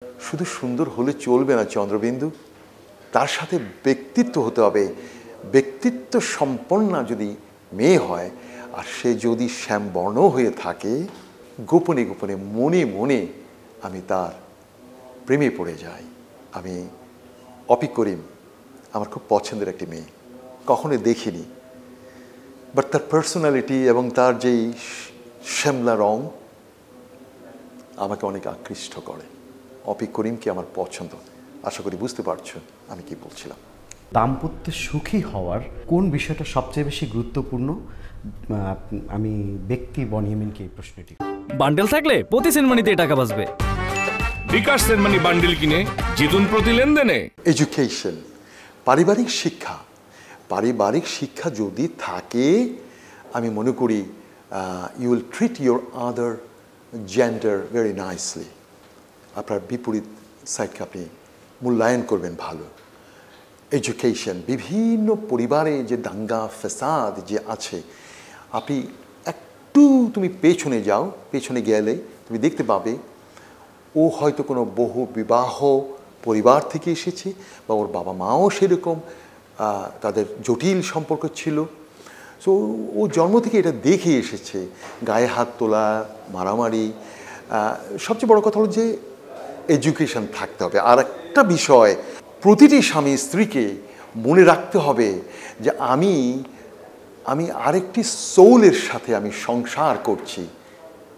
শুধু সুন্দর হলে চলবে না চন্দ্রবিন্দু, তার সাথে ব্যক্তিত্ব হতে হবে। ব্যক্তিত্ব সম্পন্ন যদি মেয়ে হয় আর সে যদি শ্যামবর্ণ হয়ে থাকে, গোপনে গোপনে মনে মনে আমি তার প্রেমে পড়ে যাই। আমি অপি করিম আমার খুব পছন্দের একটি মেয়ে, কখনো দেখিনি, বাট তার পার্সোনালিটি এবং তার যেই শ্যামলা রং আমাকে অনেক আকৃষ্ট করে। অপি করিমকে আমার পছন্দ। আশা করি বুঝতে পারছো আমি কি বলছিলাম। দাম্পত্যে সুখী হওয়ার কোন বিষয়টা সবচেয়ে বেশি গুরুত্বপূর্ণ? আমি ব্যক্তি বনিয়ামিনকে এই প্রশ্নটি। বান্ডেল থাকলে প্রতি সেনমানিতে টাকা বাঁচবে। বিকাশ সেনমানি বান্ডেল কিনে জিতুন প্রতি লেনদেনে। এডুকেশন, পারিবারিক শিক্ষা। পারিবারিক শিক্ষা যদি থাকে, আমি মনে করি you will treat your other gender very nicely. আপনার বিপরীত সাইডকে আপনি মূল্যায়ন করবেন ভালো। এডুকেশন, বিভিন্ন পরিবারে যে দাঙ্গা ফ্যাসাদ যে আছে, আপনি একটু তুমি পেছনে যাও, পেছনে গেলে তুমি দেখতে পাবে ও হয়তো কোনো বহু বিবাহ পরিবার থেকে এসেছে, বা ওর বাবা মাও সেরকম, তাদের জটিল সম্পর্ক ছিল। সো ও জন্ম থেকে এটা দেখে এসেছে, গায়ে হাত তোলা, মারামারি। সবচেয়ে বড় কথা হলো যে এডুকেশন থাকতে হবে। আর একটা বিষয়, প্রতিটি স্বামী স্ত্রীকে মনে রাখতে হবে যে আমি আরেকটি সোলের সাথে আমি সংসার করছি।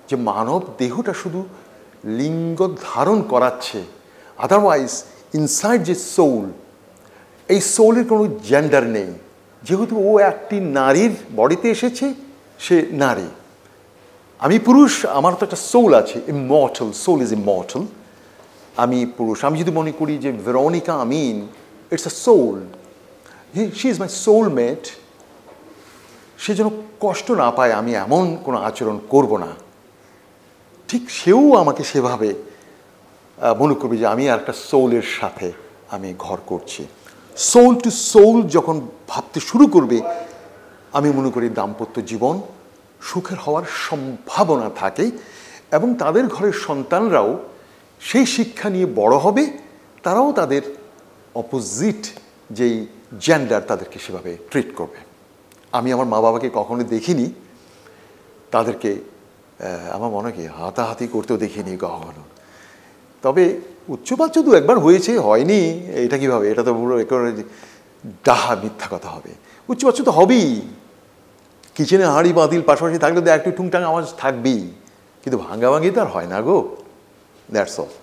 যে মানব দেহটা শুধু লিঙ্গ ধারণ করাচ্ছে, আদারওয়াইজ ইনসাইড যে সোল, এই সোলের কোনো জেন্ডার নেই। যেহেতু ও একটি নারীর বডিতে এসেছে, সে নারী। আমি পুরুষ, আমার তো একটা সোল আছে, ইমর্টাল, সোল ইজ ইমর্টাল। আমি পুরুষ। আমি যদি মনে করি যে Veronica Amin it's a soul, she is my soulmate, সে যেন কষ্ট না পায়, আমি এমন কোনো আচরণ করব না। ঠিক সেও আমাকে সেভাবে মনে করবে যে আমি আর একটা সোলের সাথে আমি ঘর করছি। সোল টু সোল যখন ভাবতে শুরু করবে, আমি মনে করি দাম্পত্য জীবন সুখের হওয়ার সম্ভাবনা থাকে, এবং তাদের ঘরের সন্তানরাও সেই শিক্ষা নিয়ে বড় হবে। তারাও তাদের অপোজিট যেই জেন্ডার তাদেরকে সেভাবে ট্রিট করবে। আমি আমার মা বাবাকে কখনো দেখিনি তাদেরকে, আমার মনে হয় হাতাহাতি করতেও দেখিনি কখনো। তবে উচ্চবাচ্য দু একবার হয়েছে, হয়নি এটা কীভাবে? এটা তো পুরো একেবারে ডাহা মিথ্যা কথা হবে। উচ্চবাচ্য তো হবেই, কিচেনে হাঁড়ি বাতিল পাশাপাশি থাকলে তো একটু টুংটাং আওয়াজ থাকবেই, কিন্তু ভাঙ্গাভাঙ্গি তো আর হয় না গো। That's all.